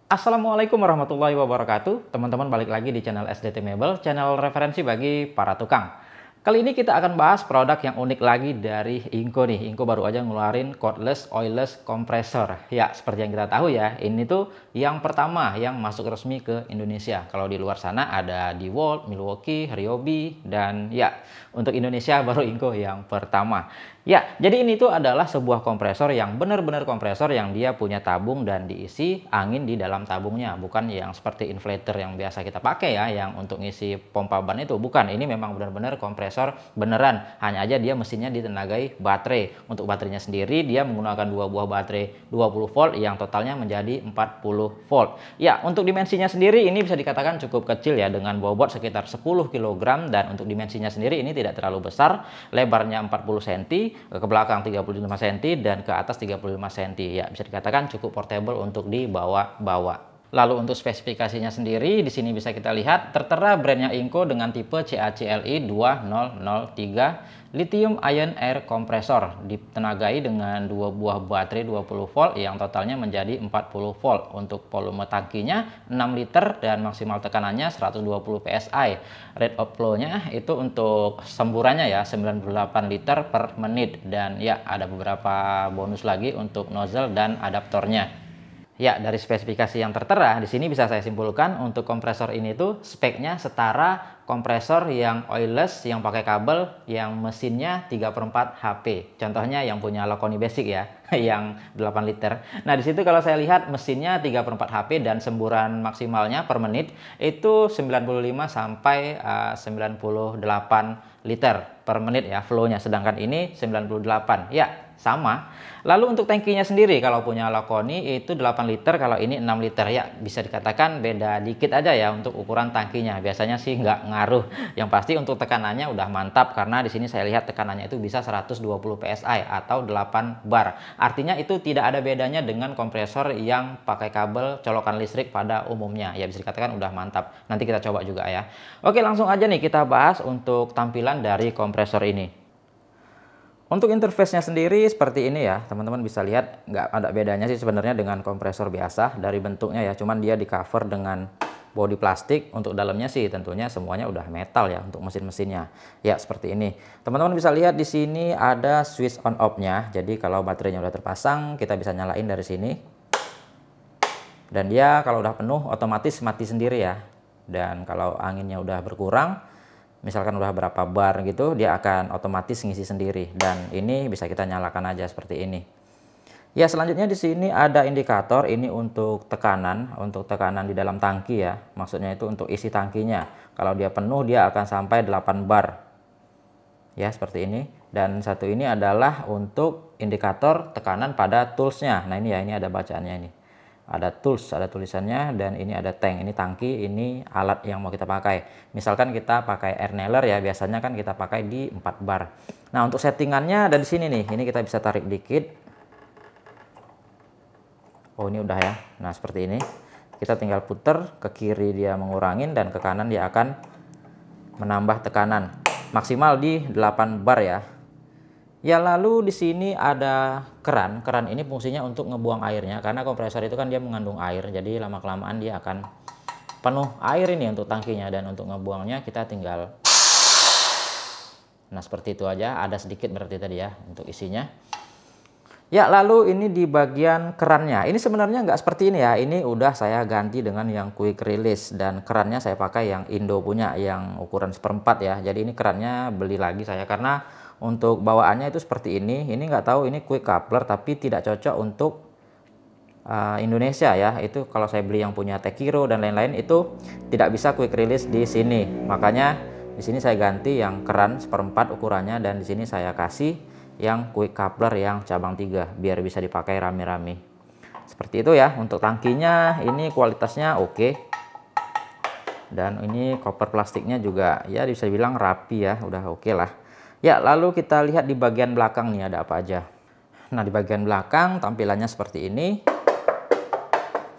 Assalamualaikum warahmatullahi wabarakatuh. Teman-teman balik lagi di channel SDT Mebel, channel referensi bagi para tukang. Kali ini kita akan bahas produk yang unik lagi dari Inco nih. Inco baru aja ngeluarin cordless oilless compressor. Ya, seperti yang kita tahu ya, ini tuh yang pertama yang masuk resmi ke Indonesia. Kalau di luar sana ada DeWalt, Milwaukee, Ryobi, dan ya, untuk Indonesia baru Inco yang pertama. Ya, jadi ini tuh adalah sebuah kompresor yang benar-benar kompresor yang dia punya tabung dan diisi angin di dalam tabungnya. Bukan yang seperti inflator yang biasa kita pakai ya, yang untuk ngisi pompa ban itu. Bukan, ini memang benar-benar kompresor beneran. Hanya aja dia mesinnya ditenagai baterai. Untuk baterainya sendiri dia menggunakan dua buah baterai 20 volt yang totalnya menjadi 40 volt. Ya, untuk dimensinya sendiri ini bisa dikatakan cukup kecil ya, dengan bobot sekitar 10 kg, dan untuk dimensinya sendiri ini tidak terlalu besar. Lebarnya 40 cm, ke belakang 35 cm, dan ke atas 35 cm. Ya, bisa dikatakan cukup portable untuk dibawa-bawa. Lalu untuk spesifikasinya sendiri di sini bisa kita lihat tertera brandnya Inco dengan tipe CACLI 2003 lithium ion air compressor, ditenagai dengan dua buah baterai 20 volt yang totalnya menjadi 40 volt. Untuk volume tangkinya 6 liter dan maksimal tekanannya 120 psi. Rate of flow-nya itu untuk semburannya ya 98 liter per menit, dan ya ada beberapa bonus lagi untuk nozzle dan adaptornya. Ya, dari spesifikasi yang tertera di sini bisa saya simpulkan untuk kompresor ini tuh speknya setara kompresor yang oilless yang pakai kabel yang mesinnya 3/4 HP. Contohnya yang punya Loconi Basic ya, yang 8 liter. Nah, di situ kalau saya lihat mesinnya 3/4 HP dan semburan maksimalnya per menit itu 95 sampai 98 liter per menit ya flow-nya, sedangkan ini 98. Ya, sama. Lalu untuk tangkinya sendiri kalau punya Loconi itu 8 liter, kalau ini 6 liter. Ya, bisa dikatakan beda dikit aja ya untuk ukuran tangkinya. Biasanya sih nggak ngaruh. Yang pasti untuk tekanannya udah mantap, karena di sini saya lihat tekanannya itu bisa 120 psi atau 8 bar. Artinya itu tidak ada bedanya dengan kompresor yang pakai kabel colokan listrik pada umumnya. Ya, bisa dikatakan udah mantap. Nanti kita coba juga ya. Oke, langsung aja nih kita bahas untuk tampilan dari kompresor ini. Untuk interface-nya sendiri seperti ini ya, teman-teman bisa lihat nggak ada bedanya sih sebenarnya dengan kompresor biasa dari bentuknya ya, cuman dia di cover dengan bodi plastik. Untuk dalamnya sih tentunya semuanya udah metal ya untuk mesin-mesinnya. Ya, seperti ini. Teman-teman bisa lihat di sini ada switch on off-nya. Jadi kalau baterainya udah terpasang, kita bisa nyalain dari sini. Dan dia kalau udah penuh otomatis mati sendiri ya. Dan kalau anginnya udah berkurang, misalkan udah berapa bar gitu, dia akan otomatis ngisi sendiri, dan ini bisa kita nyalakan aja seperti ini. Ya, selanjutnya di sini ada indikator, ini untuk tekanan di dalam tangki ya. Maksudnya itu untuk isi tangkinya. Kalau dia penuh dia akan sampai 8 bar. Ya, seperti ini. Dan satu ini adalah untuk indikator tekanan pada toolsnya. Nah, ini ya, ini ada bacaannya ini. Ada tools, ada tulisannya, dan ini ada tank, ini tangki, ini alat yang mau kita pakai. Misalkan kita pakai air nailer ya, biasanya kan kita pakai di 4 bar. Nah, untuk settingannya ada di sini nih. Ini kita bisa tarik dikit. Oh, ini udah ya. Nah, seperti ini. Kita tinggal puter ke kiri dia mengurangin, dan ke kanan dia akan menambah tekanan. Maksimal di 8 bar ya. Ya, lalu di sini ada keran. Keran ini fungsinya untuk ngebuang airnya, karena kompresor itu kan dia mengandung air. Jadi lama-kelamaan dia akan penuh air ini untuk tangkinya, dan untuk ngebuangnya kita tinggal. Nah, seperti itu aja. Ada sedikit berarti tadi ya untuk isinya. Ya, lalu ini di bagian kerannya. Ini sebenarnya nggak seperti ini ya. Ini udah saya ganti dengan yang quick release, dan kerannya saya pakai yang Indo punya yang ukuran 1/4 ya. Jadi ini kerannya beli lagi saya, karena untuk bawaannya itu seperti ini. Ini nggak tahu ini quick coupler, tapi tidak cocok untuk Indonesia ya. Itu kalau saya beli yang punya Tekiro dan lain-lain itu tidak bisa quick release di sini. Makanya di sini saya ganti yang keran 1/4 ukurannya, dan di sini saya kasih yang quick coupler yang cabang 3 biar bisa dipakai rame-rame. Seperti itu ya. Untuk tangkinya ini kualitasnya oke. Dan ini koper plastiknya juga ya bisa dibilang rapi ya, udah oke lah. Ya, lalu kita lihat di bagian belakang nih ada apa aja. Nah, di bagian belakang tampilannya seperti ini.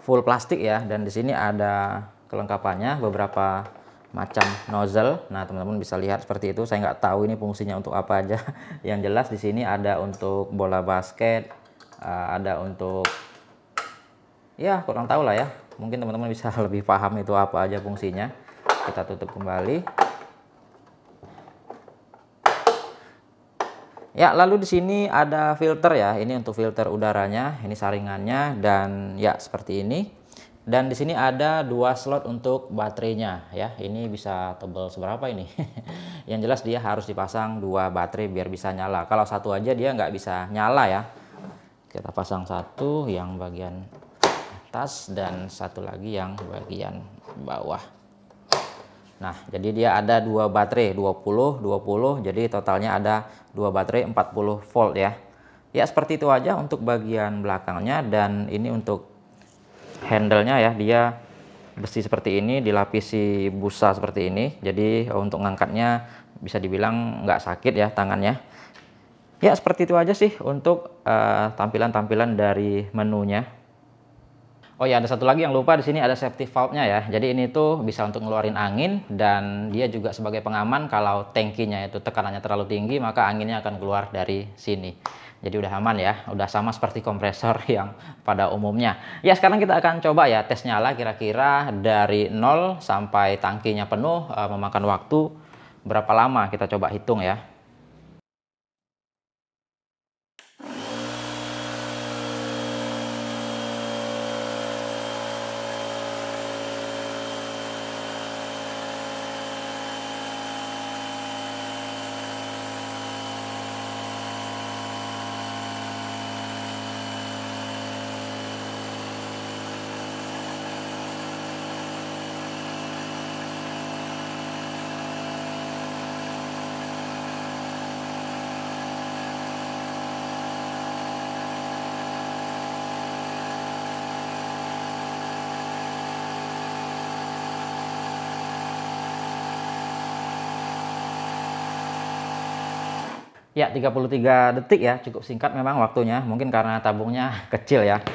Full plastik ya, dan di sini ada kelengkapannya, beberapa macam nozzle. Nah, teman-teman bisa lihat seperti itu. Saya nggak tahu ini fungsinya untuk apa aja. Yang jelas di sini ada untuk bola basket, ada untuk Ya kurang tahu lah ya, mungkin teman-teman bisa lebih paham itu apa aja fungsinya. Kita tutup kembali. Ya, lalu di sini ada filter ya. Ini untuk filter udaranya, ini saringannya, dan ya seperti ini. Dan di sini ada 2 slot untuk baterainya ya. Ini bisa tebal seberapa ini? Yang jelas dia harus dipasang 2 baterai biar bisa nyala. Kalau satu aja dia nggak bisa nyala ya. Kita pasang satu yang bagian atas dan satu lagi yang bagian bawah. Nah, jadi dia ada 2 baterai 20 20, jadi totalnya ada 2 baterai 40 volt ya. Ya seperti itu aja untuk bagian belakangnya, dan ini untuk handle-nya ya, dia besi seperti ini dilapisi busa seperti ini. Jadi untuk ngangkatnya bisa dibilang nggak sakit ya tangannya. Ya seperti itu aja sih untuk tampilan-tampilan dari menunya. Oh ya, ada satu lagi yang lupa, di sini ada safety valve-nya ya. Jadi ini tuh bisa untuk ngeluarin angin, dan dia juga sebagai pengaman kalau tangkinya itu tekanannya terlalu tinggi, maka anginnya akan keluar dari sini. Jadi udah aman ya, udah sama seperti kompresor yang pada umumnya. Ya sekarang kita akan coba ya tes nyala kira-kira dari 0 sampai tangkinya penuh memakan waktu berapa lama, kita coba hitung ya. Ya, 33 detik ya, cukup singkat memang waktunya, mungkin karena tabungnya kecil ya.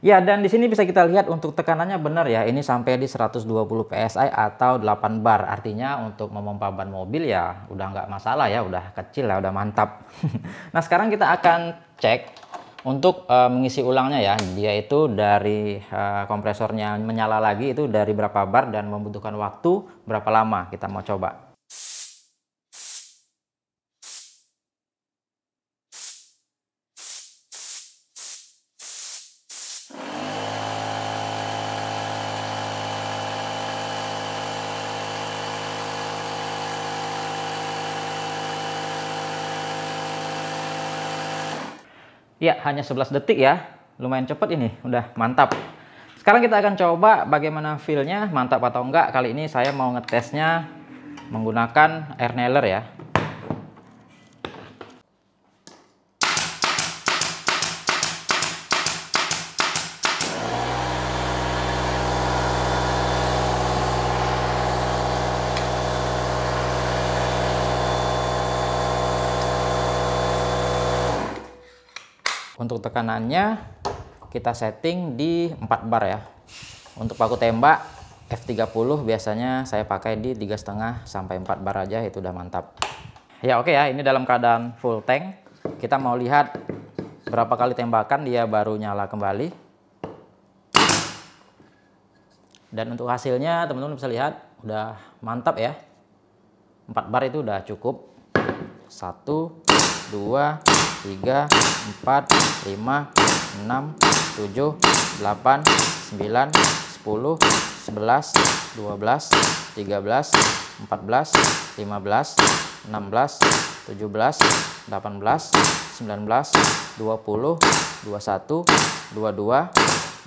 Ya, dan di sini bisa kita lihat untuk tekanannya benar ya, ini sampai di 120 PSI atau 8 bar. Artinya untuk memompa ban mobil ya udah nggak masalah ya, udah kecil ya, udah mantap. Nah, sekarang kita akan cek untuk mengisi ulangnya ya. Dia itu dari kompresornya menyala lagi itu dari berapa bar dan membutuhkan waktu berapa lama. Kita mau coba. Ya, hanya 11 detik ya. Lumayan cepet ini, udah mantap. Sekarang kita akan coba bagaimana feel-nya, mantap atau enggak. Kali ini saya mau ngetesnya menggunakan air nailer ya. Untuk tekanannya kita setting di 4 bar ya. Untuk paku tembak F30 biasanya saya pakai di 3,5 sampai 4 bar aja, itu udah mantap. Ya oke ya, ini dalam keadaan full tank. Kita mau lihat berapa kali tembakan dia baru nyala kembali. Dan untuk hasilnya teman-teman bisa lihat udah mantap ya. 4 bar itu udah cukup. 1, 2, 3, 4, 5, 6, 7, 8, 9, 10, 11, 12, 13, 14, 15, 16, 17, 18, 19, 20, 21, 22,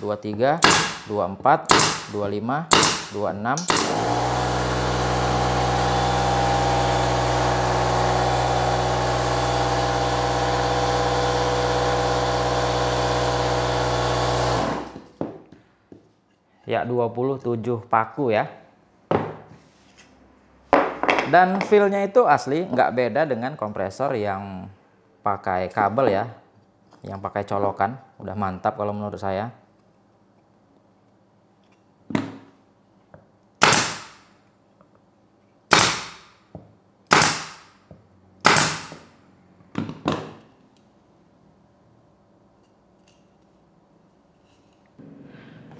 23, 24, 25, 26. Ya 27 paku ya. Dan feel-nya itu asli nggak beda dengan kompresor yang pakai kabel ya, yang pakai colokan. Udah mantap kalau menurut saya.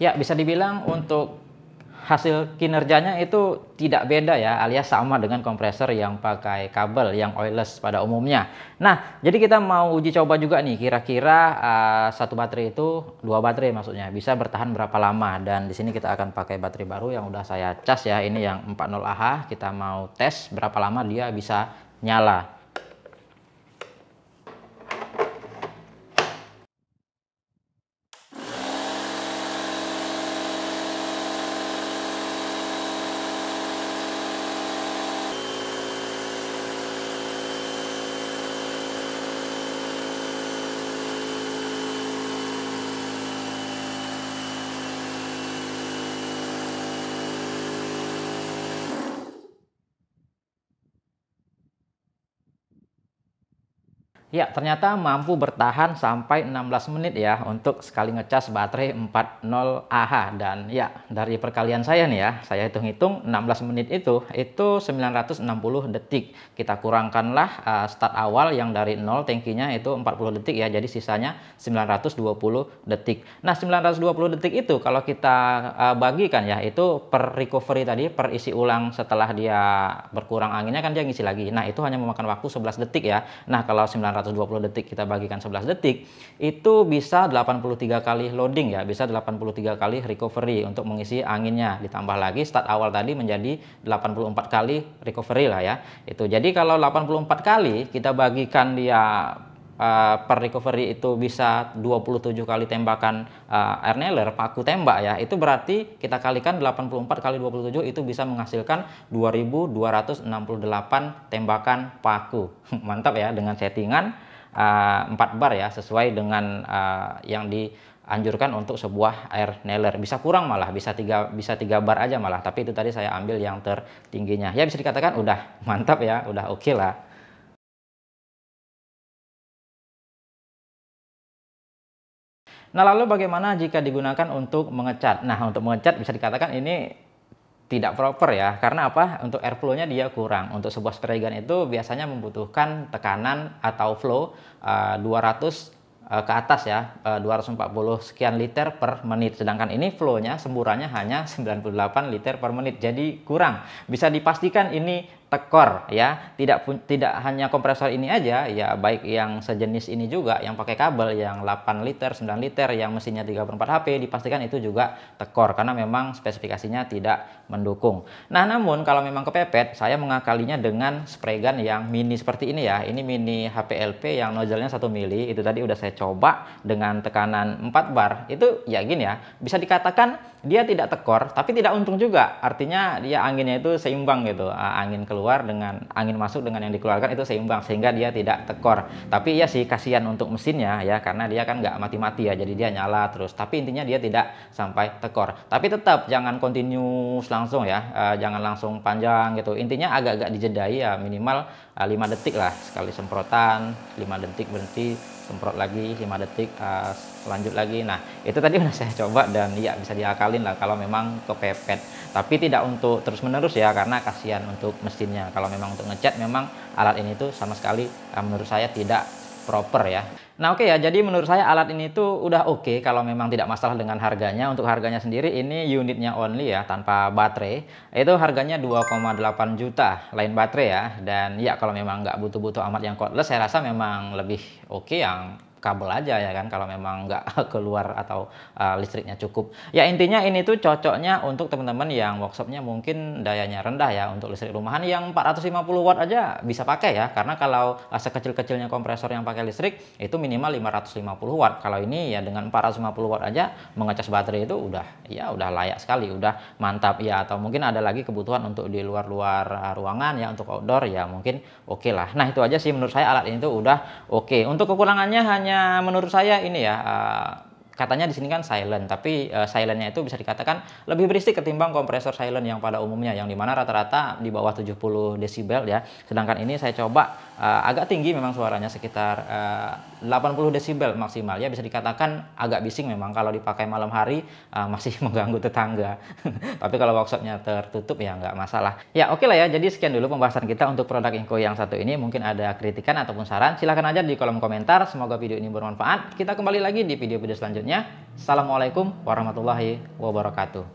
Ya, bisa dibilang untuk hasil kinerjanya itu tidak beda ya, alias sama dengan kompresor yang pakai kabel yang oilless pada umumnya. Nah, jadi kita mau uji coba juga nih, kira-kira satu baterai itu, dua baterai maksudnya, bisa bertahan berapa lama. Dan di sini kita akan pakai baterai baru yang udah saya cas ya, ini yang 40Ah. Kita mau tes berapa lama dia bisa nyala. Ya, ternyata mampu bertahan sampai 16 menit ya untuk sekali ngecas baterai 40Ah. Dan ya, dari perkalian saya nih ya, saya hitung-hitung 16 menit itu 960 detik. Kita kurangkanlah start awal yang dari 0 tangkinya itu 40 detik ya, jadi sisanya 920 detik. Nah, 920 detik itu kalau kita bagikan ya, itu per recovery tadi, per isi ulang setelah dia berkurang anginnya kan dia ngisi lagi. Nah, itu hanya memakan waktu 11 detik ya. Nah, kalau 920 detik kita bagikan 11 detik, itu bisa 83 kali loading ya, bisa 83 kali recovery untuk mengisi anginnya. Ditambah lagi start awal tadi menjadi 84 kali recovery lah ya. Itu. Jadi kalau 84 kali kita bagikan dia per recovery itu bisa 27 kali tembakan air nailer, paku tembak ya, itu berarti kita kalikan 84 kali 27 itu bisa menghasilkan 2268 tembakan paku. Mantap ya, dengan settingan 4 bar ya, sesuai dengan yang dianjurkan untuk sebuah air nailer. Bisa kurang malah, bisa 3 bar aja malah, tapi itu tadi saya ambil yang tertingginya. Ya bisa dikatakan udah mantap ya, udah oke lah. Nah, lalu bagaimana jika digunakan untuk mengecat? Nah, untuk mengecat bisa dikatakan ini tidak proper ya. Karena apa? Untuk airflow-nya dia kurang. Untuk sebuah spray gun itu biasanya membutuhkan tekanan atau flow 200 ke atas ya, 240 sekian liter per menit. Sedangkan ini flow-nya, semburannya hanya 98 liter per menit. Jadi kurang. Bisa dipastikan ini tekor ya, tidak hanya kompresor ini aja ya, baik yang sejenis ini juga yang pakai kabel yang 8 liter 9 liter yang mesinnya 34 HP, dipastikan itu juga tekor karena memang spesifikasinya tidak mendukung. Nah, namun kalau memang kepepet, saya mengakalinya dengan spray gun yang mini seperti ini ya. Ini mini HPLP yang nozzle-nya 1 mili. Itu tadi udah saya coba dengan tekanan 4 bar. Itu ya gini ya, bisa dikatakan dia tidak tekor tapi tidak untung juga. Artinya dia anginnya itu seimbang gitu. Angin keluar dengan angin masuk dengan yang dikeluarkan itu seimbang sehingga dia tidak tekor. Tapi ya sih kasihan untuk mesinnya ya, karena dia kan nggak mati-mati ya, jadi dia nyala terus. Tapi intinya dia tidak sampai tekor. Tapi tetap jangan continuous langsung ya, jangan langsung panjang gitu. Intinya agak-agak dijedai ya, minimal 5 detik lah sekali semprotan, 5 detik berhenti, semprot lagi 5 detik, lanjut lagi. Nah, itu tadi udah saya coba dan ya bisa diakalin lah kalau memang kepepet. Tapi tidak untuk terus-menerus ya, karena kasihan untuk mesinnya. Kalau memang untuk ngecat, memang alat ini tuh sama sekali menurut saya tidak proper ya. Nah, oke ya, jadi menurut saya alat ini tuh udah oke kalau memang tidak masalah dengan harganya. Untuk harganya sendiri ini unitnya only ya, tanpa baterai. Itu harganya 2,8 juta lain baterai ya. Dan ya kalau memang nggak butuh-butuh amat yang cordless, saya rasa memang lebih oke yang kabel aja ya kan, kalau memang nggak keluar atau listriknya cukup. Ya intinya ini tuh cocoknya untuk teman-teman yang workshopnya mungkin dayanya rendah ya, untuk listrik rumahan yang 450 watt aja bisa pakai ya, karena kalau sekecil-kecilnya kompresor yang pakai listrik itu minimal 550 watt. Kalau ini ya dengan 450 watt aja mengecas baterai itu udah layak sekali, udah mantap ya. Atau mungkin ada lagi kebutuhan untuk di luar-luar ruangan ya, untuk outdoor ya mungkin oke lah. Nah, itu aja sih menurut saya alat ini tuh udah oke. Untuk kekurangannya hanya menurut saya ini ya, katanya di sini kan silent, tapi silentnya itu bisa dikatakan lebih berisik ketimbang kompresor silent yang pada umumnya, yang dimana rata-rata di bawah 70 desibel ya. Sedangkan ini saya coba agak tinggi memang suaranya, sekitar 80 desibel maksimal ya, bisa dikatakan agak bising memang kalau dipakai malam hari, masih mengganggu tetangga. Tapi kalau workshopnya tertutup ya nggak masalah. Ya oke lah ya, jadi sekian dulu pembahasan kita untuk produk Inco yang satu ini. Mungkin ada kritikan ataupun saran, silahkan aja di kolom komentar. Semoga video ini bermanfaat. Kita kembali lagi di video-video selanjutnya. selanjutnya. Assalamualaikum warahmatullahi wabarakatuh.